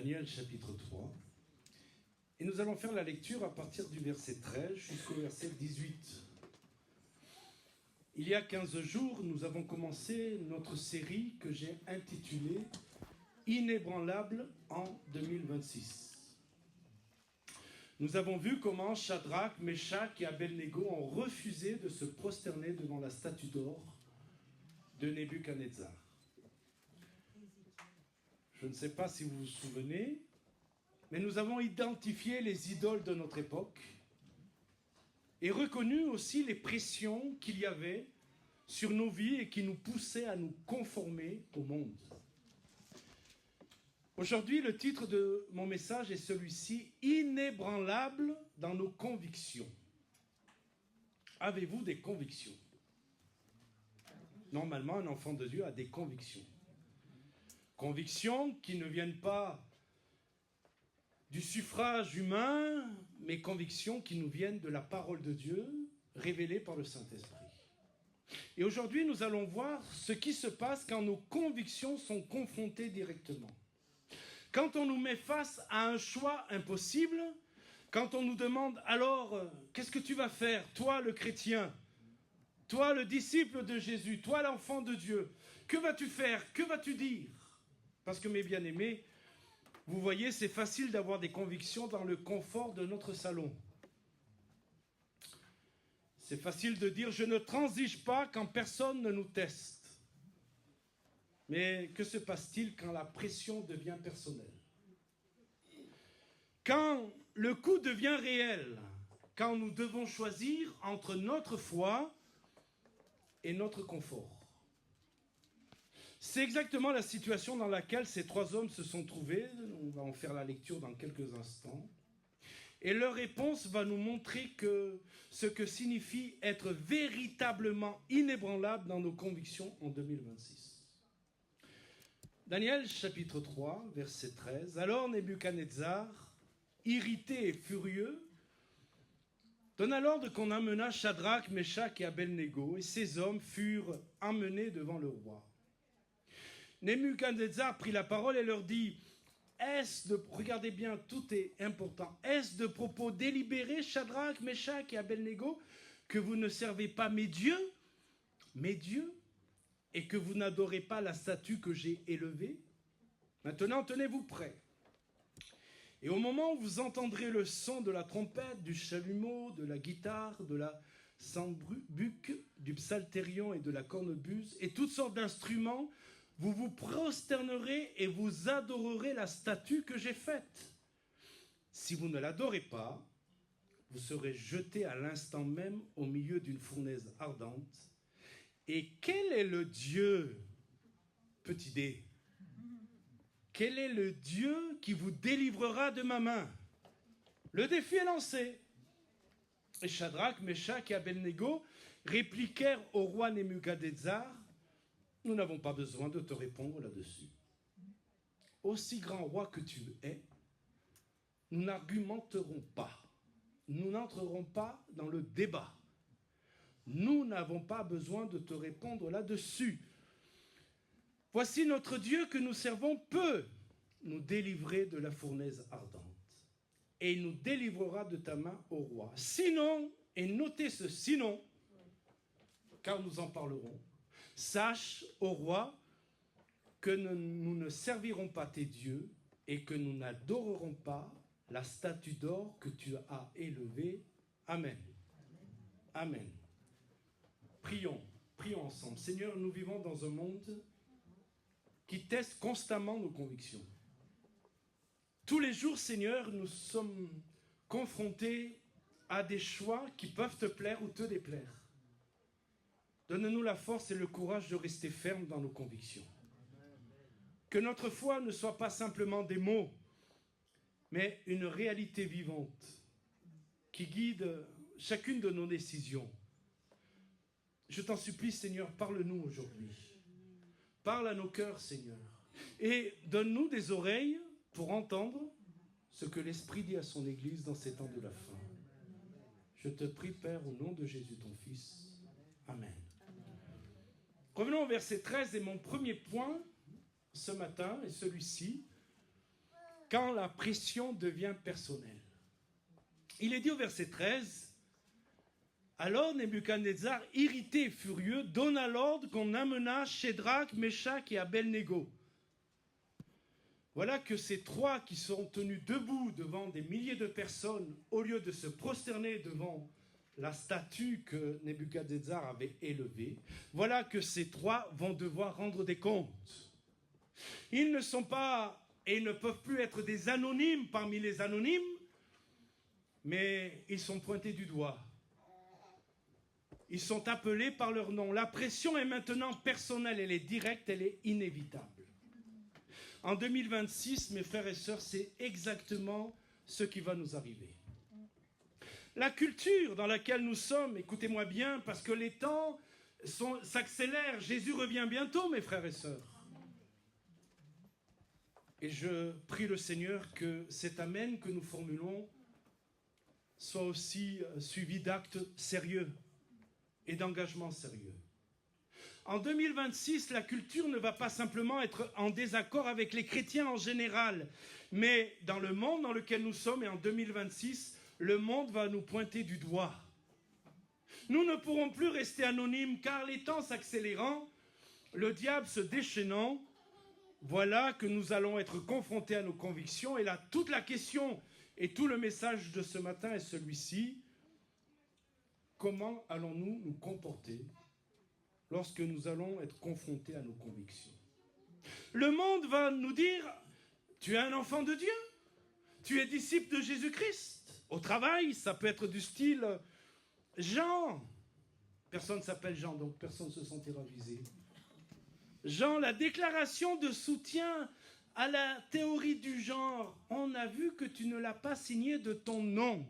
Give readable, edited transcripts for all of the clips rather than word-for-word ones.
Daniel chapitre 3. Et nous allons faire la lecture à partir du verset 13 jusqu'au verset 18. Il y a 15 jours, nous avons commencé notre série que j'ai intitulée « Inébranlable en 2026 ». Nous avons vu comment Shadrach, Meshach et Abednego ont refusé de se prosterner devant la statue d'or de Nebuchadnezzar. Je ne sais pas si vous vous souvenez, mais nous avons identifié les idoles de notre époque et reconnu aussi les pressions qu'il y avait sur nos vies et qui nous poussaient à nous conformer au monde. Aujourd'hui, le titre de mon message est celui-ci, « Inébranlable dans nos convictions ». Avez-vous des convictions? Normalement, un enfant de Dieu a des convictions. Convictions qui ne viennent pas du suffrage humain, mais convictions qui nous viennent de la parole de Dieu, révélée par le Saint-Esprit. Et aujourd'hui, nous allons voir ce qui se passe quand nos convictions sont confrontées directement. Quand on nous met face à un choix impossible, quand on nous demande « Alors, qu'est-ce que tu vas faire, toi le chrétien, toi le disciple de Jésus, toi l'enfant de Dieu, que vas-tu faire, que vas-tu dire ?» Parce que mes bien-aimés, vous voyez, c'est facile d'avoir des convictions dans le confort de notre salon. C'est facile de dire « Je ne transige pas quand personne ne nous teste ». Mais que se passe-t-il quand la pression devient personnelle? Quand le coup devient réel, quand nous devons choisir entre notre foi et notre confort. C'est exactement la situation dans laquelle ces trois hommes se sont trouvés. On va en faire la lecture dans quelques instants. Et leur réponse va nous montrer ce que signifie être véritablement inébranlable dans nos convictions en 2026. Daniel chapitre 3, verset 13. Alors Nebuchadnezzar, irrité et furieux, donna l'ordre qu'on amena Shadrach, Meshach et Abednego, et ces hommes furent emmenés devant le roi. Nebuchadnezzar prit la parole et leur dit, regardez bien, tout est important, est-ce de propos délibérés, Shadrach, Meshach et Abednego, que vous ne servez pas mes dieux, et que vous n'adorez pas la statue que j'ai élevée? Maintenant, tenez-vous prêts. Et au moment où vous entendrez le son de la trompette, du chalumeau, de la guitare, de la sambuc, du psalterion et de la cornemuse, et toutes sortes d'instruments, vous vous prosternerez et vous adorerez la statue que j'ai faite. Si vous ne l'adorez pas, vous serez jeté à l'instant même au milieu d'une fournaise ardente. Et quel est le Dieu, petit dé, quel est le Dieu qui vous délivrera de ma main? Le défi est lancé. Et Shadrach, Meshach et Abednego répliquèrent au roi Nebuchadnezzar, nous n'avons pas besoin de te répondre là-dessus. Aussi grand roi que tu es, nous n'argumenterons pas. Nous n'entrerons pas dans le débat. Nous n'avons pas besoin de te répondre là-dessus. Voici notre Dieu que nous servons peut nous délivrer de la fournaise ardente. Et il nous délivrera de ta main au roi. Sinon, et notez ce sinon, car nous en parlerons, sache, ô roi, que nous ne servirons pas tes dieux et que nous n'adorerons pas la statue d'or que tu as élevée. Amen. Amen. Prions ensemble. Seigneur, nous vivons dans un monde qui teste constamment nos convictions. Tous les jours, Seigneur, nous sommes confrontés à des choix qui peuvent te plaire ou te déplaire. Donne-nous la force et le courage de rester fermes dans nos convictions. Que notre foi ne soit pas simplement des mots, mais une réalité vivante qui guide chacune de nos décisions. Je t'en supplie, Seigneur, parle-nous aujourd'hui. Parle à nos cœurs, Seigneur. Et donne-nous des oreilles pour entendre ce que l'Esprit dit à son Église dans ces temps de la fin. Je te prie, Père, au nom de Jésus, ton Fils. Amen. Revenons au verset 13 et mon premier point ce matin est celui-ci. quand la pression devient personnelle. Il est dit au verset 13, « Alors Nebuchadnezzar, irrité et furieux, donna l'ordre qu'on amena Shadrach, Meshach et Abednego. » Voilà que ces trois qui sont tenus debout devant des milliers de personnes, au lieu de se prosterner devant la statue que Nebuchadnezzar avait élevée, voilà que ces trois vont devoir rendre des comptes. Ils ne sont pas et ne peuvent plus être des anonymes parmi les anonymes, mais ils sont pointés du doigt. Ils sont appelés par leur nom. La pression est maintenant personnelle, elle est directe, elle est inévitable. En 2026, mes frères et sœurs, c'est exactement ce qui va nous arriver. La culture dans laquelle nous sommes, écoutez-moi bien, parce que les temps s'accélèrent. Jésus revient bientôt, mes frères et sœurs. Et je prie le Seigneur que cet amen que nous formulons soit aussi suivi d'actes sérieux et d'engagements sérieux. En 2026, la culture ne va pas simplement être en désaccord avec les chrétiens en général, mais dans le monde dans lequel nous sommes, et en 2026, le monde va nous pointer du doigt. Nous ne pourrons plus rester anonymes, car les temps s'accélérant, le diable se déchaînant, voilà que nous allons être confrontés à nos convictions. Et là, toute la question et tout le message de ce matin est celui-ci. Comment allons-nous nous comporter lorsque nous allons être confrontés à nos convictions? Le monde va nous dire, tu es un enfant de Dieu, tu es disciple de Jésus-Christ. Au travail, ça peut être du style, Jean, personne ne s'appelle Jean, donc personne ne se sentira visé. Jean, la déclaration de soutien à la théorie du genre, on a vu que tu ne l'as pas signé de ton nom.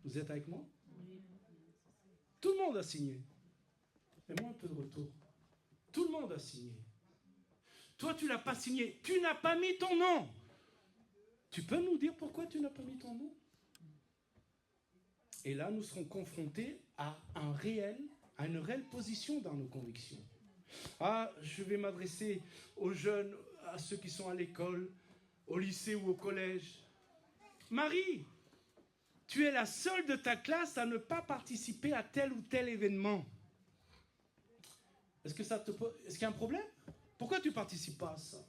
Vous êtes avec moi? Tout le monde a signé. Fais-moi un peu de retour. Tout le monde a signé. Toi, tu ne l'as pas signé. Tu n'as pas mis ton nom. Tu peux nous dire pourquoi tu n'as pas mis ton nom? Et là, nous serons confrontés à une réelle position dans nos convictions. Ah, je vais m'adresser aux jeunes, à ceux qui sont à l'école, au lycée ou au collège. Marie, tu es la seule de ta classe à ne pas participer à tel ou tel événement. Est-ce qu'il y a un problème? Pourquoi tu ne participes pas à ça?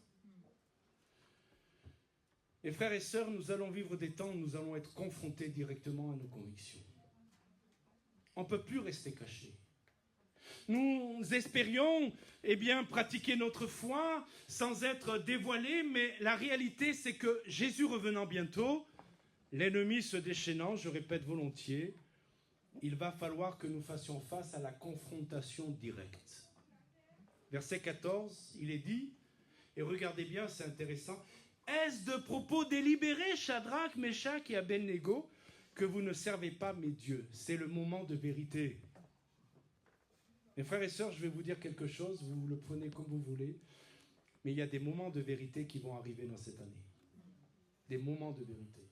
Mes frères et sœurs, nous allons vivre des temps où nous allons être confrontés directement à nos convictions. On ne peut plus rester cachés. Nous espérions pratiquer notre foi sans être dévoilés, mais la réalité c'est que Jésus revenant bientôt, l'ennemi se déchaînant, je répète volontiers, il va falloir que nous fassions face à la confrontation directe. Verset 14, il est dit, et regardez bien, c'est intéressant, « Est-ce de propos délibérés, Shadrach, Meshach et Abednego, que vous ne servez pas mes dieux ?» C'est le moment de vérité. Mes frères et sœurs, je vais vous dire quelque chose, vous le prenez comme vous voulez, mais il y a des moments de vérité qui vont arriver dans cette année. Des moments de vérité.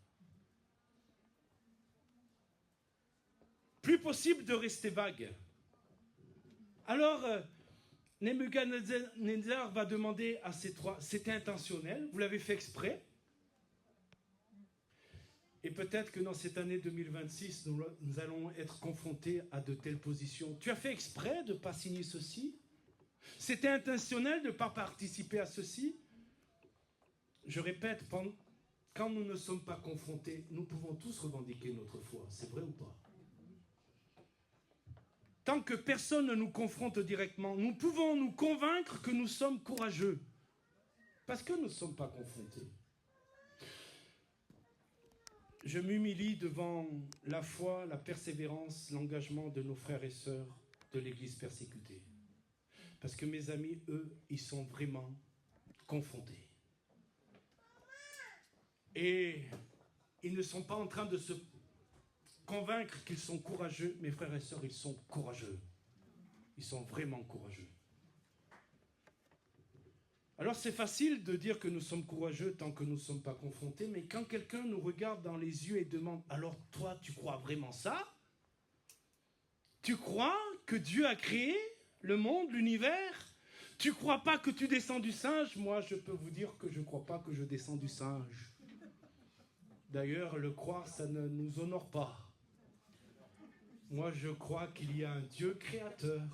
Plus possible de rester vague. Alors, Nebuchadnezzar va demander à ces trois, c'était intentionnel, vous l'avez fait exprès. Et peut-être que dans cette année 2026, nous allons être confrontés à de telles positions. Tu as fait exprès de ne pas signer ceci? C'était intentionnel de ne pas participer à ceci? Je répète, quand nous ne sommes pas confrontés, nous pouvons tous revendiquer notre foi. C'est vrai ou pas? Tant que personne ne nous confronte directement, nous pouvons nous convaincre que nous sommes courageux. Parce que nous ne sommes pas confrontés. Je m'humilie devant la foi, la persévérance, l'engagement de nos frères et sœurs de l'Église persécutée. Parce que mes amis, eux, ils sont vraiment confrontés. Et ils ne sont pas en train de se convaincre qu'ils sont courageux. Mes frères et sœurs, ils sont courageux. Ils sont vraiment courageux. Alors c'est facile de dire que nous sommes courageux tant que nous ne sommes pas confrontés, mais quand quelqu'un nous regarde dans les yeux et demande « Alors toi, tu crois vraiment ça? Tu crois que Dieu a créé le monde, l'univers? Tu crois pas que tu descends du singe? Moi, je peux vous dire que je crois pas que je descends du singe. D'ailleurs, le croire, ça ne nous honore pas. Moi, je crois qu'il y a un Dieu créateur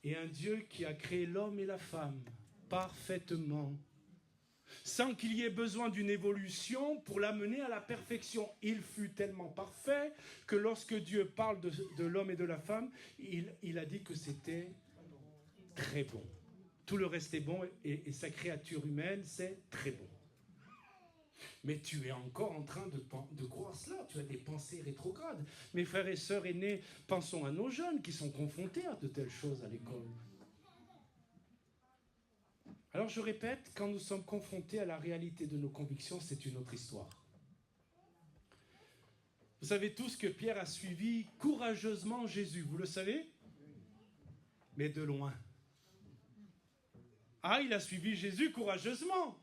et un Dieu qui a créé l'homme et la femme parfaitement, sans qu'il y ait besoin d'une évolution pour l'amener à la perfection. Il fut tellement parfait que lorsque Dieu parle de l'homme et de la femme, il a dit que c'était très bon. Tout le reste est bon et sa créature humaine, c'est très bon. Mais tu es encore en train de croire cela, tu as des pensées rétrogrades. Mes frères et sœurs aînés, pensons à nos jeunes qui sont confrontés à de telles choses à l'école. Alors je répète, quand nous sommes confrontés à la réalité de nos convictions, c'est une autre histoire. Vous savez tous que Pierre a suivi courageusement Jésus, vous le savez? Mais de loin. Ah, il a suivi Jésus courageusement.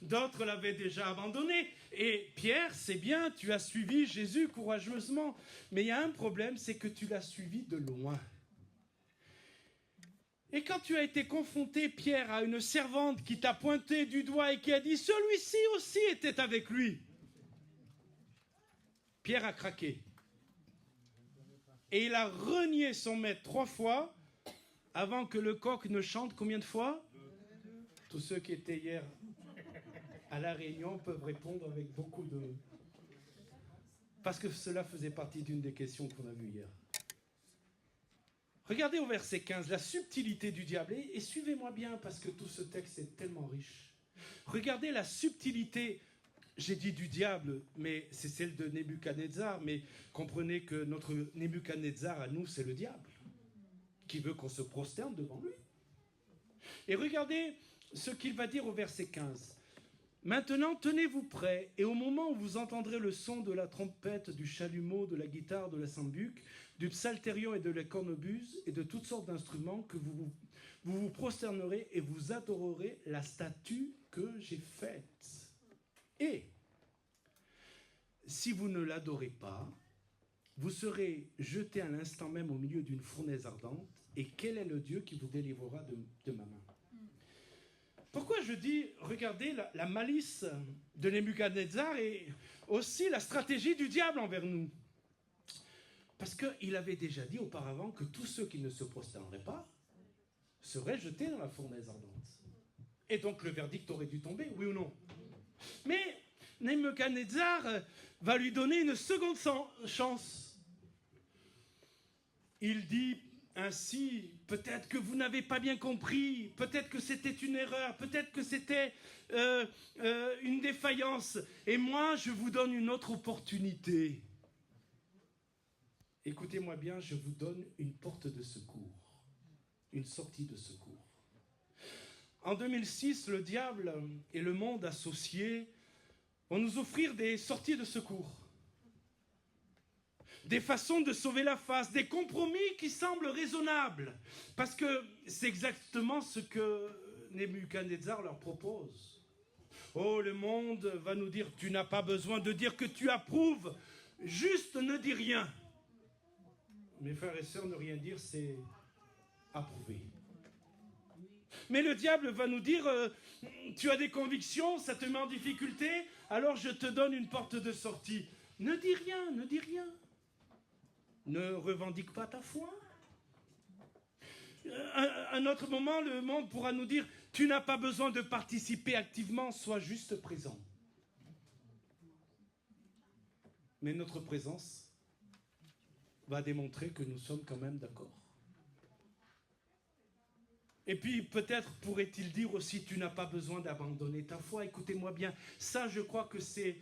D'autres l'avaient déjà abandonné. Et Pierre, c'est bien, tu as suivi Jésus courageusement. Mais il y a un problème, c'est que tu l'as suivi de loin. Et quand tu as été confronté, Pierre, à une servante qui t'a pointé du doigt et qui a dit « Celui-ci aussi était avec lui », Pierre a craqué. Et il a renié son maître 3 fois avant que le coq ne chante combien de fois? Tous ceux qui étaient hier à la réunion peuvent répondre avec beaucoup de... Parce que cela faisait partie d'une des questions qu'on a vues hier. Regardez au verset 15, la subtilité du diable. Et suivez-moi bien, parce que tout ce texte est tellement riche. Regardez la subtilité, j'ai dit du diable, mais c'est celle de Nebuchadnezzar. Mais comprenez que notre Nebuchadnezzar, à nous, c'est le diable, qui veut qu'on se prosterne devant lui. Et regardez ce qu'il va dire au verset 15. Maintenant, tenez-vous prêts, et au moment où vous entendrez le son de la trompette, du chalumeau, de la guitare, de la sambuc, du psalterion et de la cornemuse, et de toutes sortes d'instruments, que vous vous prosternerez et vous adorerez la statue que j'ai faite. Et si vous ne l'adorez pas, vous serez jeté à l'instant même au milieu d'une fournaise ardente, et quel est le Dieu qui vous délivrera de ma main? Pourquoi je dis, regardez la malice de Nebuchadnezzar et aussi la stratégie du diable envers nous? Parce qu'il avait déjà dit auparavant que tous ceux qui ne se prosterneraient pas seraient jetés dans la fournaise ardente. Et donc le verdict aurait dû tomber, oui ou non? Mais Nebuchadnezzar va lui donner une seconde chance. Il dit ainsi, peut-être que vous n'avez pas bien compris, peut-être que c'était une erreur, peut-être que c'était une défaillance, et moi je vous donne une autre opportunité. Écoutez-moi bien, je vous donne une porte de secours, une sortie de secours. En 2006, le diable et le monde associé vont nous offrir des sorties de secours. Des façons de sauver la face, des compromis qui semblent raisonnables. Parce que c'est exactement ce que Nebuchadnezzar leur propose. Oh, le monde va nous dire, tu n'as pas besoin de dire que tu approuves, juste ne dis rien. Mes frères et sœurs, ne rien dire, c'est approuver. Mais le diable va nous dire, tu as des convictions, ça te met en difficulté, alors je te donne une porte de sortie. Ne dis rien, ne dis rien. Ne revendique pas ta foi. À un autre moment, le monde pourra nous dire, tu n'as pas besoin de participer activement, sois juste présent. Mais notre présence va démontrer que nous sommes quand même d'accord. Et puis peut-être pourrait-il dire aussi, tu n'as pas besoin d'abandonner ta foi. Écoutez-moi bien, ça je crois que c'est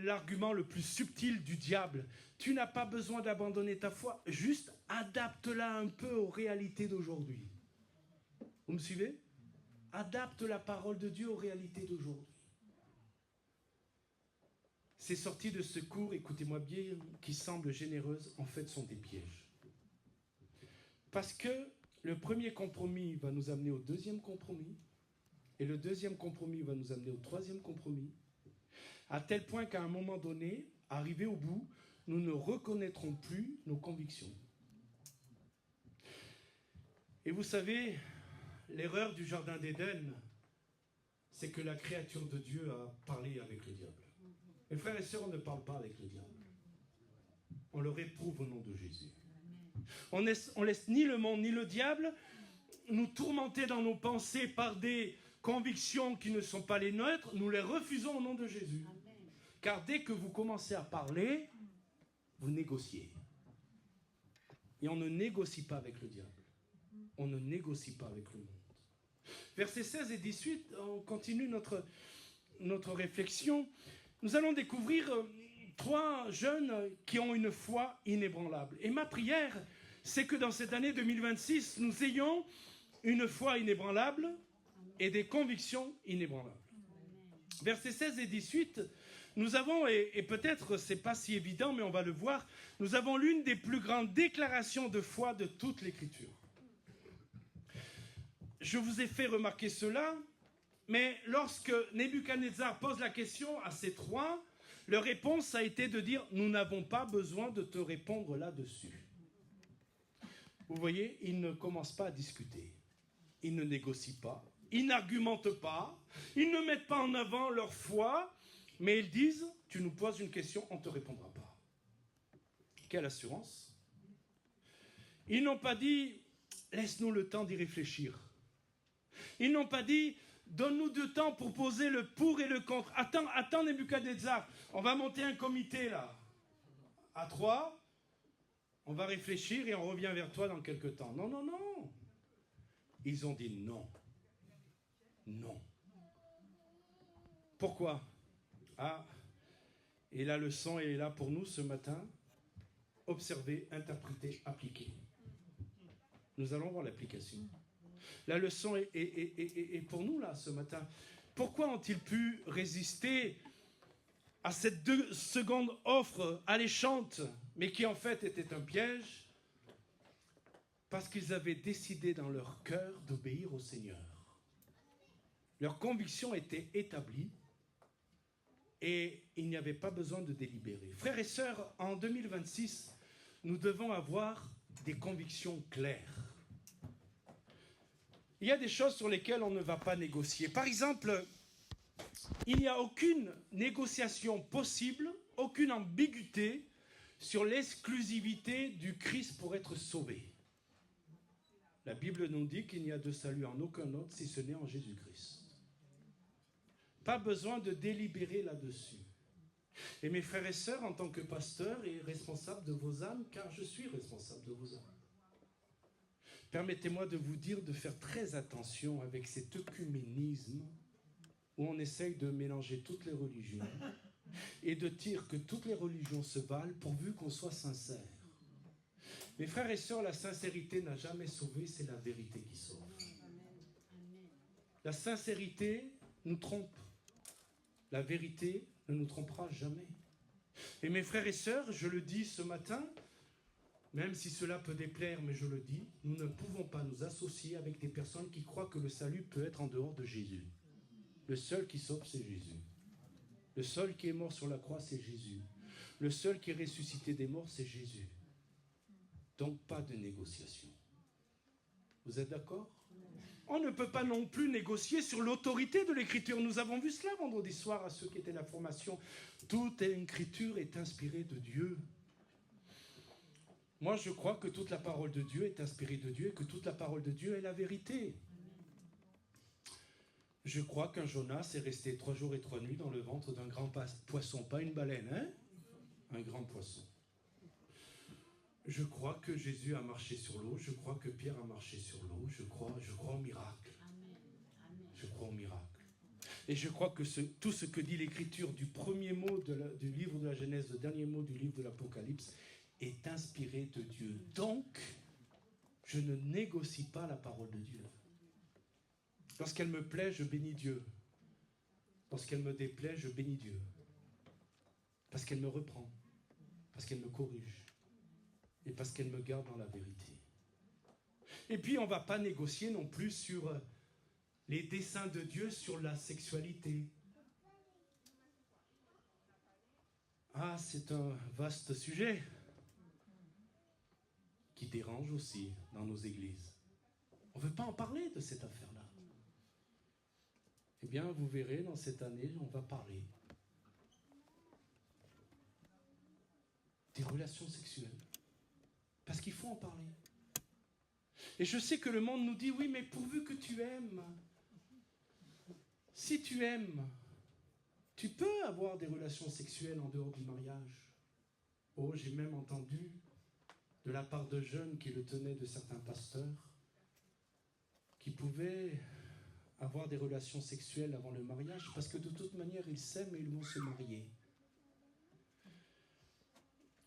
l'argument le plus subtil du diable. Tu n'as pas besoin d'abandonner ta foi, juste adapte-la un peu aux réalités d'aujourd'hui. Vous me suivez? Adapte la parole de Dieu aux réalités d'aujourd'hui. Ces sorties de secours, écoutez-moi bien, qui semblent généreuses, en fait sont des pièges. Parce que le premier compromis va nous amener au deuxième compromis, et le deuxième compromis va nous amener au troisième compromis, à tel point qu'à un moment donné, arrivé au bout, nous ne reconnaîtrons plus nos convictions. Et vous savez, l'erreur du Jardin d'Éden, c'est que la créature de Dieu a parlé avec le diable. Mes frères et sœurs, on ne parle pas avec le diable. On le réprouve au nom de Jésus. On laisse ni le monde ni le diable nous tourmenter dans nos pensées par des convictions qui ne sont pas les nôtres. Nous les refusons au nom de Jésus. Car dès que vous commencez à parler, vous négociez. Et on ne négocie pas avec le diable. On ne négocie pas avec le monde. Versets 16 et 18, on continue notre réflexion. Nous allons découvrir 3 jeunes qui ont une foi inébranlable. Et ma prière, c'est que dans cette année 2026, nous ayons une foi inébranlable et des convictions inébranlables. Versets 16 et 18, nous avons, et peut-être c'est pas si évident, mais on va le voir, nous avons l'une des plus grandes déclarations de foi de toute l'Écriture. Je vous ai fait remarquer cela, mais lorsque Nebuchadnezzar pose la question à ces 3, leur réponse a été de dire « Nous n'avons pas besoin de te répondre là-dessus ». Vous voyez, ils ne commencent pas à discuter, ils ne négocient pas, ils n'argumentent pas, ils ne mettent pas en avant leur foi, mais ils disent « Tu nous poses une question, on ne te répondra pas ». Quelle assurance! Ils n'ont pas dit « Laisse-nous le temps d'y réfléchir ». Ils n'ont pas dit « Donne-nous du temps pour poser le pour et le contre. Attends Nebuchadnezzar, on va monter un comité là. À 3, on va réfléchir et on revient vers toi dans quelques temps. » Non, non, non. Ils ont dit non. Non. Pourquoi? Ah, et la leçon est là pour nous ce matin. Observer, interpréter, appliquer. Nous allons voir l'application. La leçon est pour nous là ce matin. Pourquoi ont-ils pu résister à cette seconde offre alléchante, mais qui en fait était un piège? Parce qu'ils avaient décidé dans leur cœur d'obéir au Seigneur. Leur conviction était établie et il n'y avait pas besoin de délibérer. Frères et sœurs, en 2026, nous devons avoir des convictions claires. Il y a des choses sur lesquelles on ne va pas négocier. Par exemple, il n'y a aucune négociation possible, aucune ambiguïté sur l'exclusivité du Christ pour être sauvé. La Bible nous dit qu'il n'y a de salut en aucun autre si ce n'est en Jésus-Christ. Pas besoin de délibérer là-dessus. Et mes frères et sœurs, en tant que pasteur et responsable de vos âmes, car je suis responsable de vos âmes, permettez-moi de vous dire de faire très attention avec cet œcuménisme où on essaye de mélanger toutes les religions et de dire que toutes les religions se valent pourvu qu'on soit sincère. Mes frères et sœurs, la sincérité n'a jamais sauvé, c'est la vérité qui sauve. La sincérité nous trompe. La vérité ne nous trompera jamais. Et mes frères et sœurs, je le dis ce matin, même si cela peut déplaire, mais je le dis, nous ne pouvons pas nous associer avec des personnes qui croient que le salut peut être en dehors de Jésus. Le seul qui sauve, c'est Jésus. Le seul qui est mort sur la croix, c'est Jésus. Le seul qui est ressuscité des morts, c'est Jésus. Donc pas de négociation. Vous êtes d'accord? On ne peut pas non plus négocier sur l'autorité de l'Écriture. Nous avons vu cela vendredi soir à ceux qui étaient à la formation. Toute l'Écriture est inspirée de Dieu. Moi, je crois que toute la parole de Dieu est inspirée de Dieu et que toute la parole de Dieu est la vérité. Je crois qu'un Jonas est resté 3 jours et 3 nuits dans le ventre d'un grand poisson, pas une baleine, hein? Un grand poisson. Je crois que Jésus a marché sur l'eau, je crois que Pierre a marché sur l'eau, je crois au miracle. Je crois au miracle. Et je crois que tout ce que dit l'Écriture, du premier mot du livre de la Genèse, au dernier mot du livre de l'Apocalypse, est inspiré de Dieu. Donc, je ne négocie pas la parole de Dieu. Lorsqu'elle me plaît, je bénis Dieu. Lorsqu'elle me déplaît, je bénis Dieu. Parce qu'elle me reprend, parce qu'elle me corrige et parce qu'elle me garde dans la vérité. Et puis, on ne va pas négocier non plus sur les desseins de Dieu sur la sexualité. Ah, c'est un vaste sujet qui dérange aussi dans nos églises. On ne veut pas en parler de cette affaire-là. Eh bien, vous verrez, dans cette année, on va parler des relations sexuelles. Parce qu'il faut en parler. Et je sais que le monde nous dit, oui, mais pourvu que tu aimes. Si tu aimes, tu peux avoir des relations sexuelles en dehors du mariage. Oh, j'ai même entendu de la part de jeunes qui le tenaient de certains pasteurs, qui pouvaient avoir des relations sexuelles avant le mariage, parce que de toute manière, ils s'aiment et ils vont se marier.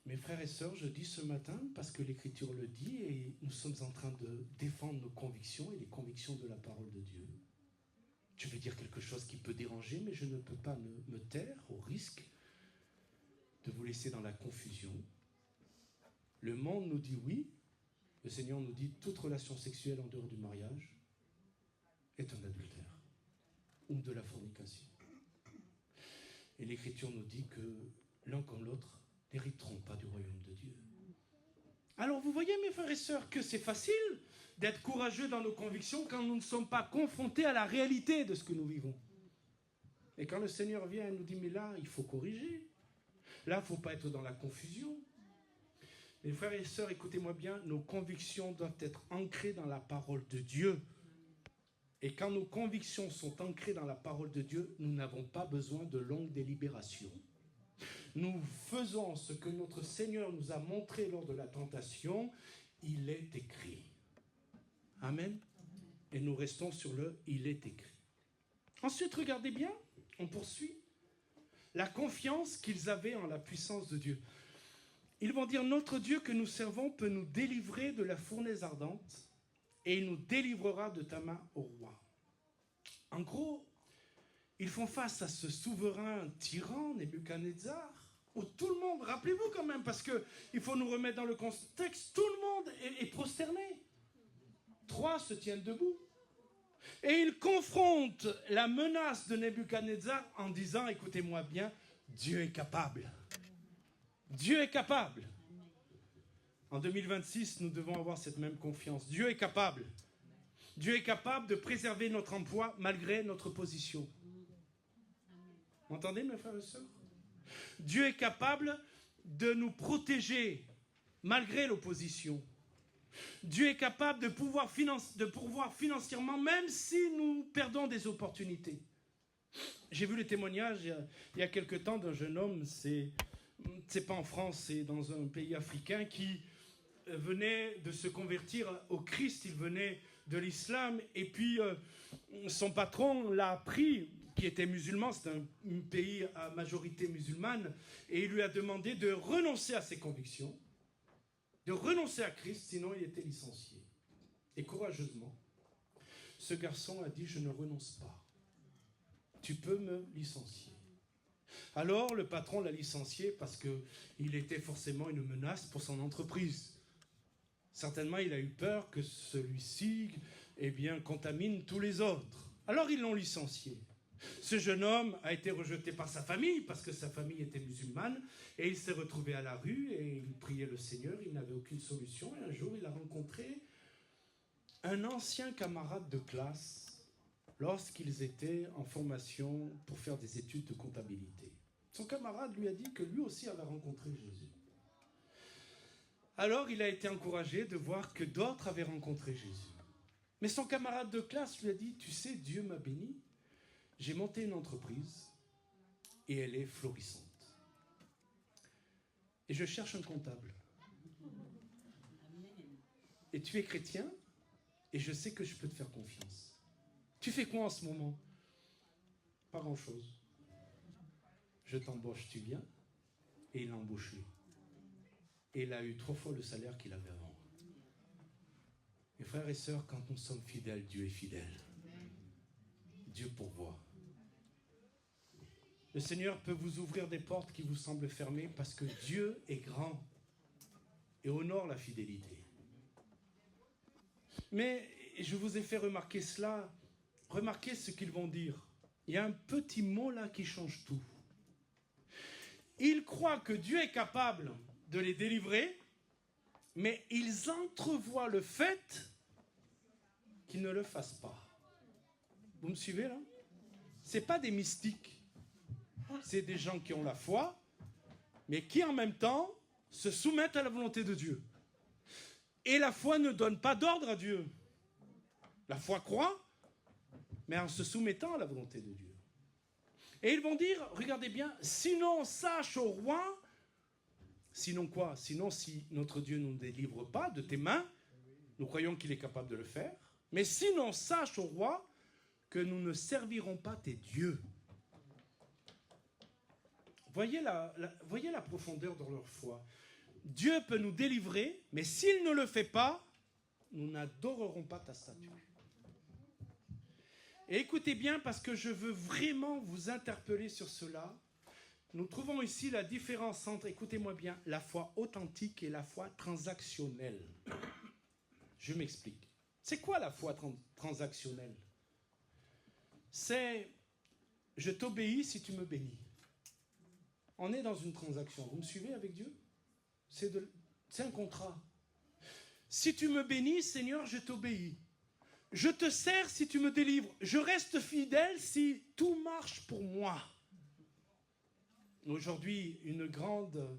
Mes frères et sœurs, je dis ce matin, parce que l'Écriture le dit, et nous sommes en train de défendre nos convictions et les convictions de la parole de Dieu. Je vais dire quelque chose qui peut déranger, mais je ne peux pas me taire au risque de vous laisser dans la confusion. Le monde nous dit oui, le Seigneur nous dit toute relation sexuelle en dehors du mariage est un adultère ou de la fornication. Et l'Écriture nous dit que l'un comme l'autre n'hériteront pas du royaume de Dieu. Alors vous voyez mes frères et sœurs que c'est facile d'être courageux dans nos convictions quand nous ne sommes pas confrontés à la réalité de ce que nous vivons. Et quand le Seigneur vient et nous dit mais là il faut corriger, là il ne faut pas être dans la confusion. Mes frères et sœurs, écoutez-moi bien, nos convictions doivent être ancrées dans la parole de Dieu. Et quand nos convictions sont ancrées dans la parole de Dieu, nous n'avons pas besoin de longues délibérations. Nous faisons ce que notre Seigneur nous a montré lors de la tentation, il est écrit. Amen. Et nous restons sur le « il est écrit ». Ensuite, regardez bien, on poursuit. La confiance qu'ils avaient en la puissance de Dieu. Ils vont dire, notre Dieu que nous servons peut nous délivrer de la fournaise ardente et il nous délivrera de ta main, ô roi. En gros, ils font face à ce souverain tyran, Nebuchadnezzar, où tout le monde, rappelez-vous quand même, parce qu'il faut nous remettre dans le contexte, tout le monde est prosterné. 3 se tiennent debout. Et ils confrontent la menace de Nebuchadnezzar en disant, écoutez-moi bien, Dieu est capable. Dieu est capable. En 2026, nous devons avoir cette même confiance. Dieu est capable. Dieu est capable de préserver notre emploi malgré notre position. Vous entendez, mes frères et sœurs? Dieu est capable de nous protéger malgré l'opposition. Dieu est capable de pourvoir financièrement même si nous perdons des opportunités. J'ai vu le témoignage il y a quelque temps d'un jeune homme, c'est pas en France, c'est dans un pays africain qui venait de se convertir au Christ, il venait de l'islam et puis son patron l'a appris, qui était musulman, c'est un pays à majorité musulmane, et il lui a demandé de renoncer à ses convictions, de renoncer à Christ, sinon il était licencié. Et courageusement, ce garçon a dit, je ne renonce pas. Tu peux me licencier. Alors le patron l'a licencié parce qu'il était forcément une menace pour son entreprise. Certainement, il a eu peur que celui-ci contamine tous les autres. Alors ils l'ont licencié. Ce jeune homme a été rejeté par sa famille parce que sa famille était musulmane et il s'est retrouvé à la rue et il priait le Seigneur, il n'avait aucune solution. Et un jour, il a rencontré un ancien camarade de classe lorsqu'ils étaient en formation pour faire des études de comptabilité. Son camarade lui a dit que lui aussi avait rencontré Jésus. Alors, il a été encouragé de voir que d'autres avaient rencontré Jésus. Mais son camarade de classe lui a dit, tu sais, Dieu m'a béni. J'ai monté une entreprise et elle est florissante. Et je cherche un comptable. Et tu es chrétien et je sais que je peux te faire confiance. Tu fais quoi en ce moment? Pas grand-chose. Je t'embauche, tu viens? Et il l'a embauché. Et il a eu 3 fois le salaire qu'il avait avant. Mes frères et sœurs, quand nous sommes fidèles, Dieu est fidèle. Dieu pourvoit. Le Seigneur peut vous ouvrir des portes qui vous semblent fermées parce que Dieu est grand et honore la fidélité. Mais je vous ai fait remarquer cela. Remarquez ce qu'ils vont dire. Il y a un petit mot là qui change tout. Ils croient que Dieu est capable de les délivrer, mais ils entrevoient le fait qu'ils ne le fassent pas. Vous me suivez là? Ce n'est pas des mystiques. C'est des gens qui ont la foi, mais qui en même temps se soumettent à la volonté de Dieu. Et la foi ne donne pas d'ordre à Dieu. La foi croit, mais en se soumettant à la volonté de Dieu. Et ils vont dire, regardez bien, sinon sache au roi, sinon quoi? Sinon si notre Dieu ne nous délivre pas de tes mains, nous croyons qu'il est capable de le faire, mais sinon sache au roi que nous ne servirons pas tes dieux. Voyez la profondeur dans leur foi. Dieu peut nous délivrer, mais s'il ne le fait pas, nous n'adorerons pas ta statue. Et écoutez bien, parce que je veux vraiment vous interpeller sur cela. Nous trouvons ici la différence entre, écoutez-moi bien, la foi authentique et la foi transactionnelle. Je m'explique. C'est quoi la foi transactionnelle? C'est « je t'obéis si tu me bénis ». On est dans une transaction. Vous me suivez avec Dieu? C'est un contrat. Si tu me bénis, Seigneur, je t'obéis. Je te sers si tu me délivres. Je reste fidèle si tout marche pour moi. Aujourd'hui, une grande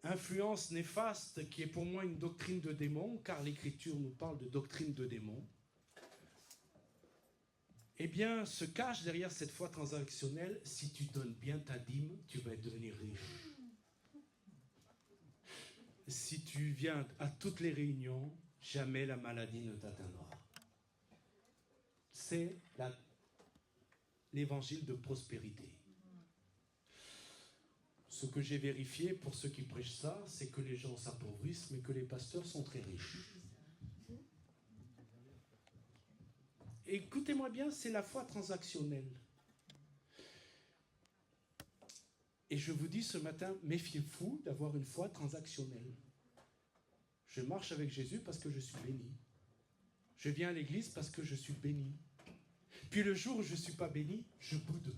influence néfaste qui est pour moi une doctrine de démon, car l'Écriture nous parle de doctrine de démon, eh bien, se cache derrière cette foi transactionnelle. Si tu donnes bien ta dîme, tu vas devenir riche. Si tu viens à toutes les réunions, jamais la maladie ne t'atteindra. C'est l'évangile de prospérité. Ce que j'ai vérifié pour ceux qui prêchent ça, c'est que les gens s'appauvrissent, mais que les pasteurs sont très riches. Écoutez-moi bien, c'est la foi transactionnelle. Et je vous dis ce matin, méfiez-vous d'avoir une foi transactionnelle. Je marche avec Jésus parce que je suis béni. Je viens à l'église parce que je suis béni. Puis le jour où je ne suis pas béni, je boude.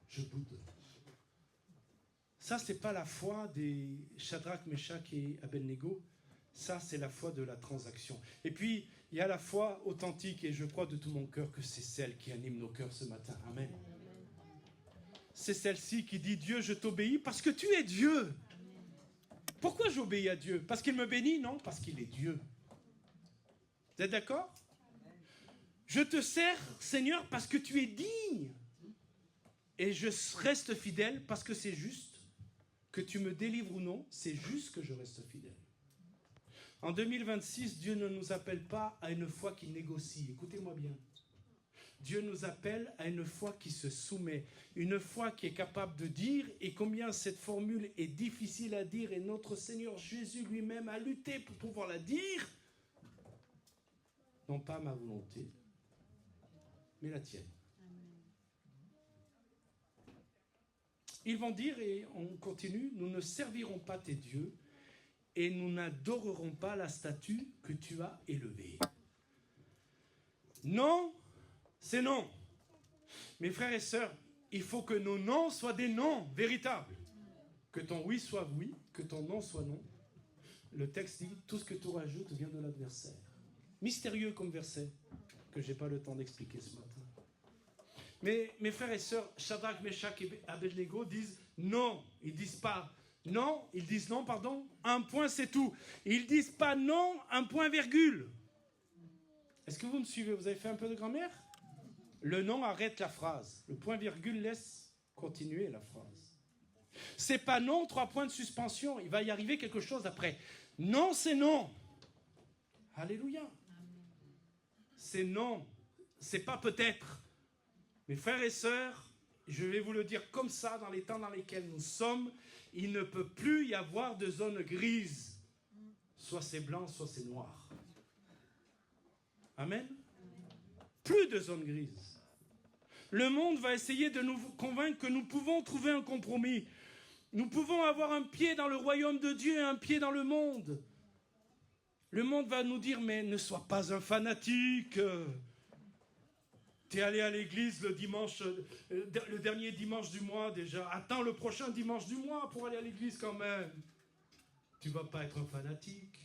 Je boude. Ça, ce n'est pas la foi des Shadrach, Meshach et Abednego. Ça, c'est la foi de la transaction. Et puis, il y a la foi authentique, et je crois de tout mon cœur que c'est celle qui anime nos cœurs ce matin. Amen. C'est celle-ci qui dit, Dieu, je t'obéis parce que tu es Dieu. Pourquoi j'obéis à Dieu? Parce qu'il me bénit? Non, parce qu'il est Dieu. Vous êtes d'accord? Je te sers, Seigneur, parce que tu es digne. Et je reste fidèle parce que c'est juste. Que tu me délivres ou non, c'est juste que je reste fidèle. En 2026, Dieu ne nous appelle pas à une foi qui négocie. Écoutez-moi bien. Dieu nous appelle à une foi qui se soumet. Une foi qui est capable de dire, et combien cette formule est difficile à dire, et notre Seigneur Jésus lui-même a lutté pour pouvoir la dire. Non pas ma volonté, mais la tienne. Ils vont dire, et on continue, nous ne servirons pas tes dieux et nous n'adorerons pas la statue que tu as élevée. Non, c'est non. Mes frères et sœurs, il faut que nos noms soient des noms véritables. Que ton oui soit oui, que ton non soit non. Le texte dit, tout ce que tu rajoutes vient de l'adversaire. Mystérieux comme verset, que je n'ai pas le temps d'expliquer ce matin. Mais mes frères et sœurs, Shadrach, Meshach et Abednego disent non. Ils disent pas non, ils disent non, pardon, un point c'est tout. Ils disent pas non, un point virgule. Est-ce que vous me suivez? Vous avez fait un peu de grammaire? Le non arrête la phrase. Le point virgule laisse continuer la phrase. C'est pas non, 3 points de suspension. Il va y arriver quelque chose après. Non, c'est non. Alléluia. C'est non. C'est pas peut-être. Mes frères et sœurs, je vais vous le dire comme ça, dans les temps dans lesquels nous sommes, il ne peut plus y avoir de zone grise. Soit c'est blanc, soit c'est noir. Amen. Plus de zone grise. Le monde va essayer de nous convaincre que nous pouvons trouver un compromis. Nous pouvons avoir un pied dans le royaume de Dieu et un pied dans le monde. Le monde va nous dire, mais ne sois pas un fanatique. T'es allé à l'église le dimanche, le dernier dimanche du mois déjà. Attends le prochain dimanche du mois pour aller à l'église quand même. Tu vas pas être un fanatique.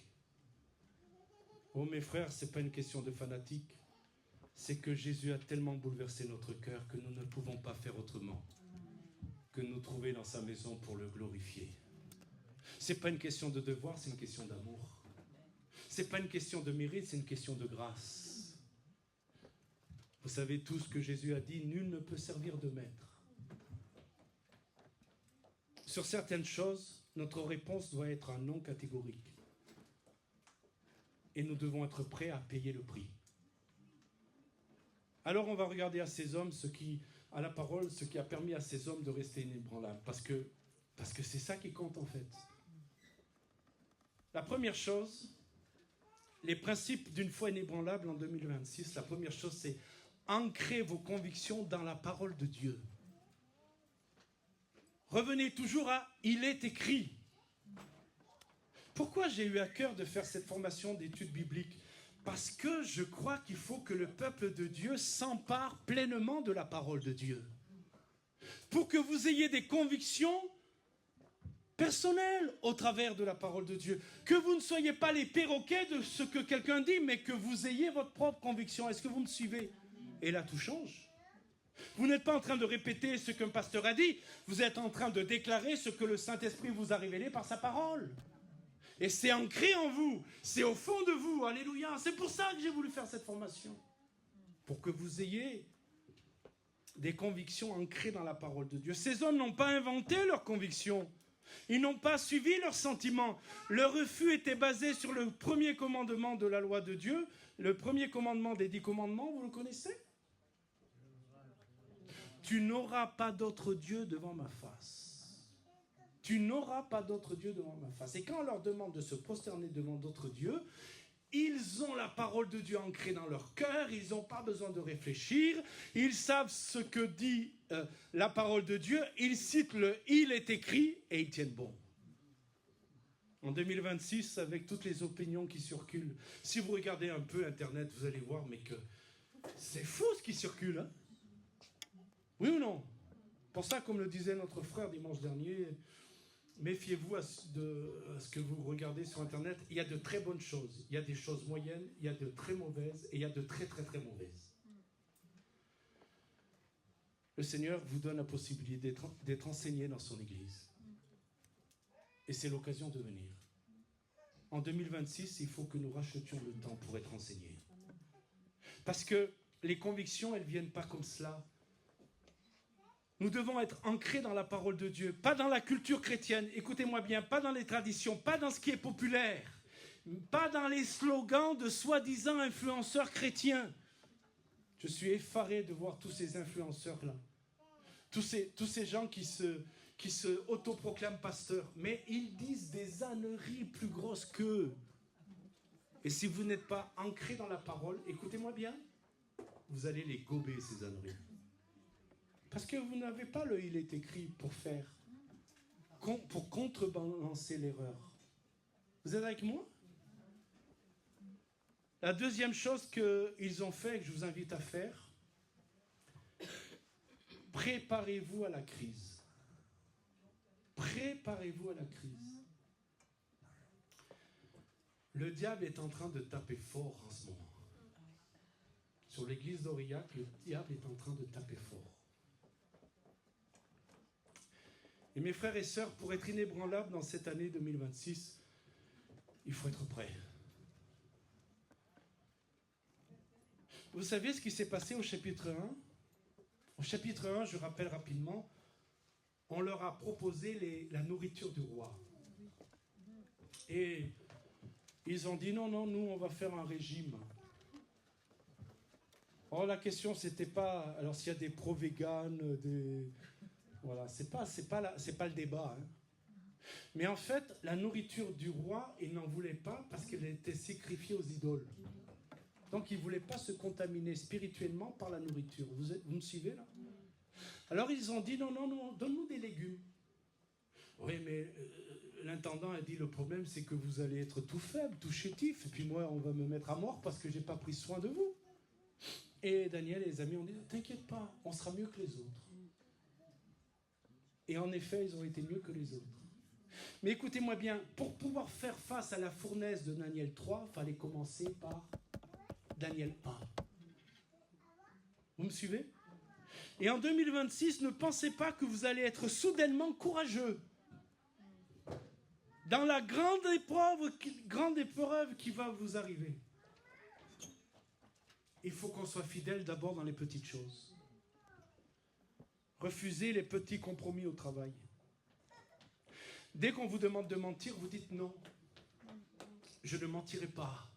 Oh mes frères, ce n'est pas une question de fanatique. C'est que Jésus a tellement bouleversé notre cœur que nous ne pouvons pas faire autrement que nous trouver dans sa maison pour le glorifier. Ce n'est pas une question de devoir, c'est une question d'amour. Ce n'est pas une question de mérite, c'est une question de grâce. Vous savez tout ce que Jésus a dit, nul ne peut servir de maître. Sur certaines choses, notre réponse doit être un non catégorique. Et nous devons être prêts à payer le prix. Alors on va regarder à ces hommes, à la parole, ce qui a permis à ces hommes de rester inébranlables. Parce que c'est ça qui compte en fait. La première chose, les principes d'une foi inébranlable en 2026, la première chose c'est ancrer vos convictions dans la parole de Dieu. Revenez toujours à « il est écrit ». Pourquoi j'ai eu à cœur de faire cette formation d'études bibliques ? Parce que je crois qu'il faut que le peuple de Dieu s'empare pleinement de la parole de Dieu. Pour que vous ayez des convictions personnelles au travers de la parole de Dieu. Que vous ne soyez pas les perroquets de ce que quelqu'un dit, mais que vous ayez votre propre conviction. Est-ce que vous me suivez ? Et là, tout change. Vous n'êtes pas en train de répéter ce qu'un pasteur a dit. Vous êtes en train de déclarer ce que le Saint-Esprit vous a révélé par sa parole. Et c'est ancré en vous, c'est au fond de vous, alléluia. C'est pour ça que j'ai voulu faire cette formation. Pour que vous ayez des convictions ancrées dans la parole de Dieu. Ces hommes n'ont pas inventé leurs convictions. Ils n'ont pas suivi leurs sentiments. Leur refus était basé sur le premier commandement de la loi de Dieu. Le premier commandement des 10 commandements, vous le connaissez ? Tu n'auras pas d'autre Dieu devant ma face. Tu n'auras pas d'autre Dieu devant ma face. Et quand on leur demande de se prosterner devant d'autres dieux, ils ont la parole de Dieu ancrée dans leur cœur, ils n'ont pas besoin de réfléchir, ils savent ce que dit la parole de Dieu, ils citent le « il est écrit » et ils tiennent bon. En 2026, avec toutes les opinions qui circulent, si vous regardez un peu Internet, vous allez voir mais que c'est fou ce qui circule. Hein? Oui ou non? Pour ça, comme le disait notre frère dimanche dernier, méfiez-vous à ce que vous regardez sur Internet. Il y a de très bonnes choses, il y a des choses moyennes, il y a de très mauvaises et il y a de très très très mauvaises. Le Seigneur vous donne la possibilité d'être enseigné dans son Église. Et c'est l'occasion de venir. En 2026, il faut que nous rachetions le temps pour être enseignés. Parce que les convictions, elles ne viennent pas comme cela. Nous devons être ancrés dans la parole de Dieu, pas dans la culture chrétienne, écoutez-moi bien, pas dans les traditions, pas dans ce qui est populaire, pas dans les slogans de soi-disant influenceurs chrétiens. Je suis effaré de voir tous ces influenceurs-là, tous ces gens qui se autoproclament pasteurs, mais ils disent des âneries plus grosses qu'eux. Et si vous n'êtes pas ancrés dans la parole, écoutez-moi bien, vous allez les gober, ces âneries. Parce que vous n'avez pas le « il est écrit » pour contrebalancer l'erreur. Vous êtes avec moi? La deuxième chose qu'ils ont fait et que je vous invite à faire, préparez-vous à la crise. Préparez-vous à la crise. Le diable est en train de taper fort en ce moment. Sur l'église d'Aurillac, le diable est en train de taper fort. Et mes frères et sœurs, pour être inébranlables dans cette année 2026, il faut être prêt. Vous savez ce qui s'est passé au chapitre 1 ? Au chapitre 1, je rappelle rapidement, on leur a proposé la nourriture du roi. Et ils ont dit non, nous on va faire un régime. Or la question c'était pas, alors s'il y a des pro-véganes, voilà, c'est pas le débat. Hein. Mais en fait, la nourriture du roi, il n'en voulait pas parce qu'elle était sacrifiée aux idoles. Donc il ne voulait pas se contaminer spirituellement par la nourriture. Vous me suivez là ? Alors ils ont dit non, donne-nous des légumes. Oui, mais l'intendant a dit le problème c'est que vous allez être tout faible, tout chétif, et puis moi on va me mettre à mort parce que je n'ai pas pris soin de vous. Et Daniel et les amis ont dit t'inquiète pas, on sera mieux que les autres. Et en effet, ils ont été mieux que les autres. Mais écoutez-moi bien, pour pouvoir faire face à la fournaise de Daniel 3, il fallait commencer par Daniel 1. Vous me suivez? Et en 2026, ne pensez pas que vous allez être soudainement courageux. Dans la grande épreuve qui va vous arriver, il faut qu'on soit fidèle d'abord dans les petites choses. Refusez les petits compromis au travail. Dès qu'on vous demande de mentir, vous dites non. Je ne mentirai pas.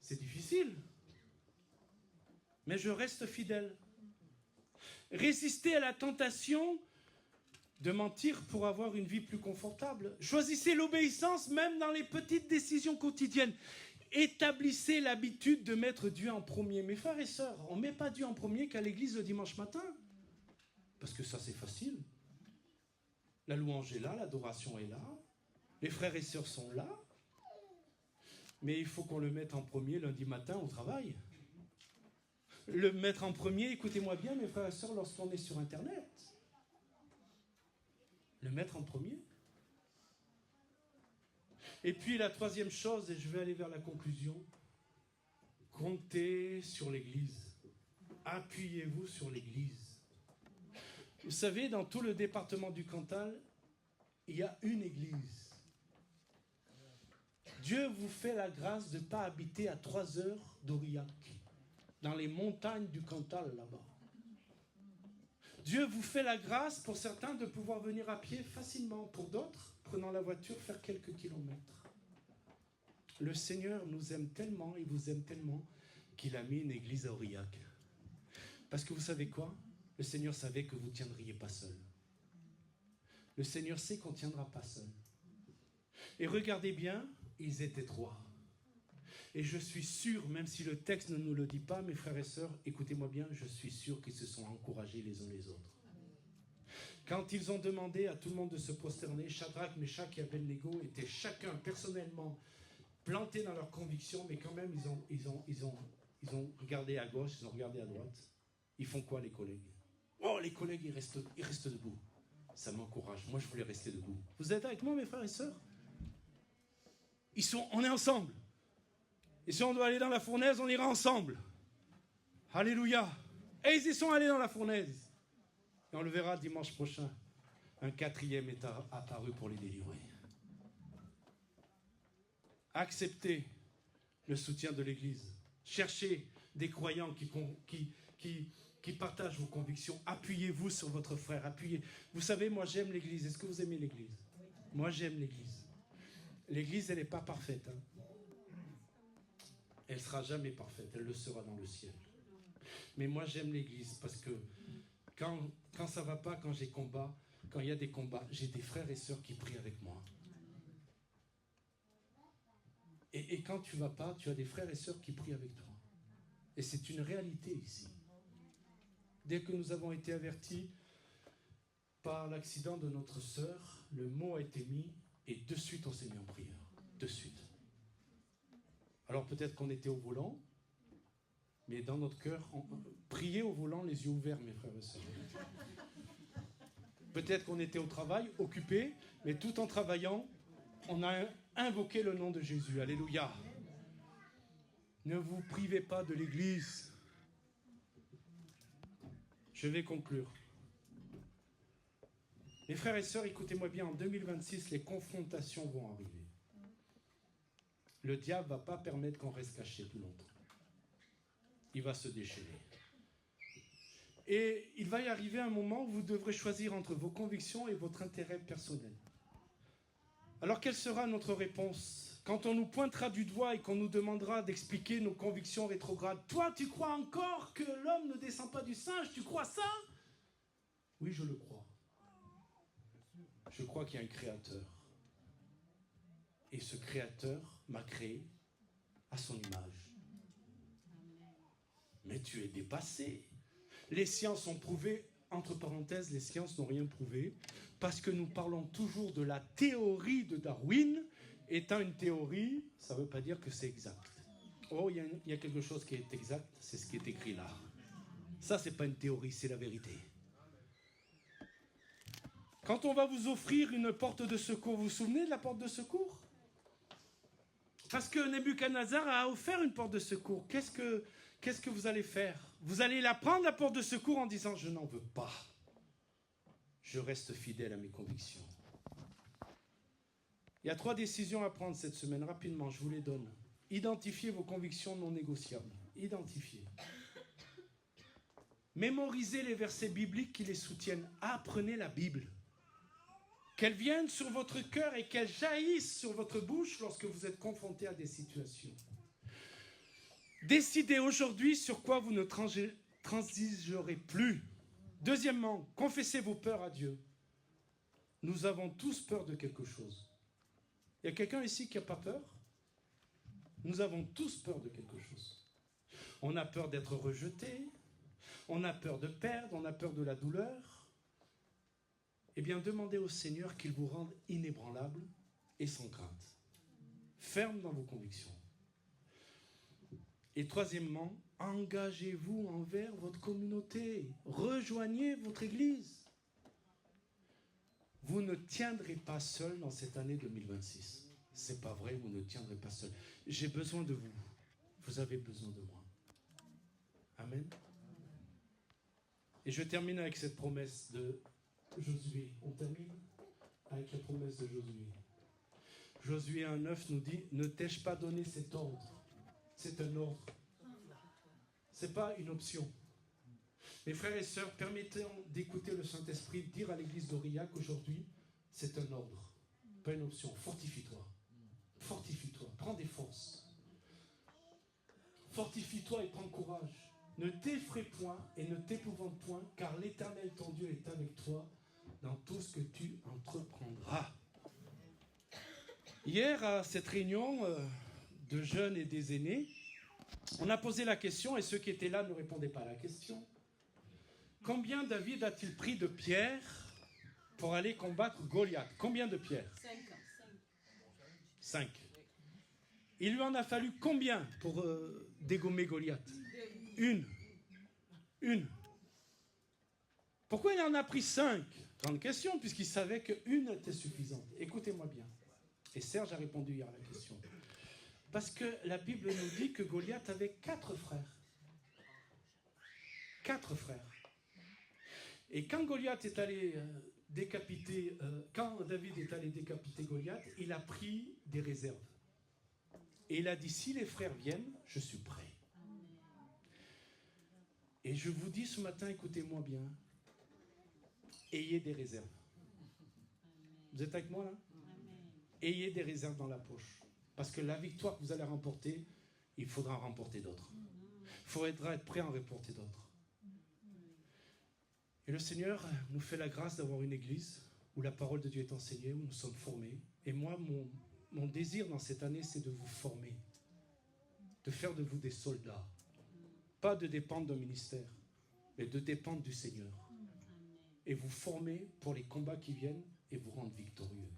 C'est difficile, mais je reste fidèle. Résistez à la tentation de mentir pour avoir une vie plus confortable. Choisissez l'obéissance même dans les petites décisions quotidiennes. Établissez l'habitude de mettre Dieu en premier. Mes frères et sœurs, on ne met pas Dieu en premier qu'à l'église le dimanche matin. Parce que ça, c'est facile. La louange est là, l'adoration est là. Les frères et sœurs sont là. Mais il faut qu'on le mette en premier lundi matin au travail. Le mettre en premier, écoutez-moi bien, mes frères et sœurs, lorsqu'on est sur Internet. Le mettre en premier. Et puis la troisième chose, et je vais aller vers la conclusion, comptez sur l'Église. Appuyez-vous sur l'Église. Vous savez, dans tout le département du Cantal, il y a une Église. Dieu vous fait la grâce de ne pas habiter à 3 heures d'Aurillac, dans les montagnes du Cantal là-bas. Dieu vous fait la grâce pour certains de pouvoir venir à pied facilement, pour d'autres, prenant la voiture, faire quelques kilomètres. Le Seigneur nous aime tellement, il vous aime tellement, qu'il a mis une église à Aurillac. Parce que vous savez quoi? Le Seigneur savait que vous ne tiendriez pas seul. Le Seigneur sait qu'on ne tiendra pas seul. Et regardez bien, ils étaient 3. Et je suis sûr, même si le texte ne nous le dit pas, mes frères et sœurs, écoutez-moi bien, je suis sûr qu'ils se sont encouragés les uns les autres. Quand ils ont demandé à tout le monde de se prosterner, Shadrach, Meshach et Abednego étaient chacun personnellement plantés dans leurs convictions, mais quand même ils ont regardé à gauche, ils ont regardé à droite. Ils font quoi les collègues? Oh, les collègues, ils restent debout. Ça m'encourage. Moi, je voulais rester debout. Vous êtes avec moi, mes frères et sœurs? On est ensemble. Et si on doit aller dans la fournaise, on ira ensemble. Alléluia. Et ils y sont allés dans la fournaise. Et on le verra dimanche prochain. Un 4e est apparu pour les délivrer. Acceptez le soutien de l'Église. Cherchez des croyants qui partagent vos convictions. Appuyez-vous sur votre frère. Appuyez. Vous savez, moi j'aime l'Église. Est-ce que vous aimez l'Église? Moi j'aime l'Église. L'Église, elle n'est pas parfaite. Elle ne sera jamais parfaite. Elle le sera dans le ciel. Mais moi j'aime l'Église parce que quand ça ne va pas, quand j'ai combat, quand il y a des combats, j'ai des frères et sœurs qui prient avec moi. Et quand tu ne vas pas, tu as des frères et sœurs qui prient avec toi. Et c'est une réalité ici. Dès que nous avons été avertis par l'accident de notre sœur, le mot a été mis et de suite on s'est mis en prière. De suite. Alors peut-être qu'on était au volant, mais dans notre cœur, priez au volant les yeux ouverts, mes frères et sœurs. Peut-être qu'on était au travail, occupé, mais tout en travaillant, on a invoqué le nom de Jésus. Alléluia. Ne vous privez pas de l'Église. Je vais conclure. Mes frères et sœurs, écoutez-moi bien, en 2026, les confrontations vont arriver. Le diable ne va pas permettre qu'on reste caché plus longtemps. Il va se déchaîner. Et il va y arriver un moment où vous devrez choisir entre vos convictions et votre intérêt personnel. Alors quelle sera notre réponse quand on nous pointera du doigt et qu'on nous demandera d'expliquer nos convictions rétrogrades? Toi, tu crois encore que l'homme ne descend pas du singe? Tu crois ça? Oui, je le crois. Je crois qu'il y a un créateur. Et ce créateur m'a créé à son image. Mais tu es dépassé. Les sciences ont prouvé, entre parenthèses, les sciences n'ont rien prouvé, parce que nous parlons toujours de la théorie de Darwin. Étant une théorie, ça ne veut pas dire que c'est exact. Oh, il y a quelque chose qui est exact, c'est ce qui est écrit là. Ça, ce n'est pas une théorie, c'est la vérité. Quand on va vous offrir une porte de secours, vous vous souvenez de la porte de secours? Parce que Nebuchadnezzar a offert une porte de secours. Qu'est-ce que vous allez faire? Vous allez la prendre, la porte de secours, en disant « Je n'en veux pas. Je reste fidèle à mes convictions. » Il y a 3 décisions à prendre cette semaine. Rapidement, je vous les donne. Identifiez vos convictions non négociables. Identifiez. Mémorisez les versets bibliques qui les soutiennent. Apprenez la Bible. Qu'elle vienne sur votre cœur et qu'elle jaillisse sur votre bouche lorsque vous êtes confronté à des situations. Décidez aujourd'hui sur quoi vous ne transigerez plus. Deuxièmement, confessez vos peurs à Dieu. Nous avons tous peur de quelque chose. Il y a quelqu'un ici qui n'a pas peur? Nous avons tous peur de quelque chose. On a peur d'être rejeté, on a peur de perdre, on a peur de la douleur. Eh bien, demandez au Seigneur qu'il vous rende inébranlable et sans crainte. Ferme dans vos convictions. Et troisièmement, engagez-vous envers votre communauté. Rejoignez votre église. Vous ne tiendrez pas seul dans cette année 2026. C'est pas vrai, vous ne tiendrez pas seul. J'ai besoin de vous. Vous avez besoin de moi. Amen. Et je termine avec cette promesse de Josué. On termine avec la promesse de Josué. Josué 1,9 nous dit « Ne t'ai-je pas donné cet ordre ?» C'est un ordre. Ce n'est pas une option. Mes frères et sœurs, permettez-nous d'écouter le Saint-Esprit dire à l'église d'Aurillac aujourd'hui, c'est un ordre, pas une option. Fortifie-toi. Fortifie-toi. Prends des forces. Fortifie-toi et prends courage. Ne t'effraie point et ne t'épouvante point, car l'Éternel ton Dieu est avec toi dans tout ce que tu entreprendras. Hier, à cette réunion de jeunes et des aînés, on a posé la question, et ceux qui étaient là ne répondaient pas à la question. Combien David a-t-il pris de pierres pour aller combattre Goliath? Combien de pierres? 5. Il lui en a fallu combien pour dégommer Goliath? Une. Pourquoi il en a pris 5? Grande question, puisqu'il savait qu'une était suffisante. Écoutez-moi bien. Et Serge a répondu hier à la question. Parce que la Bible nous dit que Goliath avait 4 frères. 4 frères. Et quand Goliath est allé quand David est allé décapiter Goliath, il a pris des réserves. Et il a dit, si les frères viennent, je suis prêt. Et je vous dis ce matin, écoutez-moi bien, ayez des réserves. Vous êtes avec moi là? Ayez des réserves dans la poche. Parce que la victoire que vous allez remporter, il faudra en remporter d'autres. Il faudra être prêt à en remporter d'autres. Et le Seigneur nous fait la grâce d'avoir une église où la parole de Dieu est enseignée, où nous sommes formés. Et moi, mon désir dans cette année, c'est de vous former, de faire de vous des soldats. Pas de dépendre d'un ministère, mais de dépendre du Seigneur. Et vous former pour les combats qui viennent et vous rendre victorieux.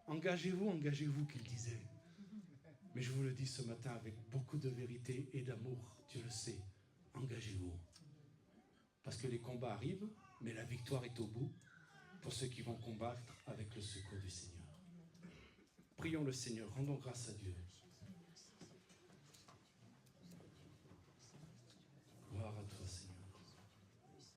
Engagez-vous, qu'il disait. Mais je vous le dis ce matin avec beaucoup de vérité et d'amour. Dieu le sait. Engagez-vous. Parce que les combats arrivent, mais la victoire est au bout pour ceux qui vont combattre avec le secours du Seigneur. Prions le Seigneur, rendons grâce à Dieu.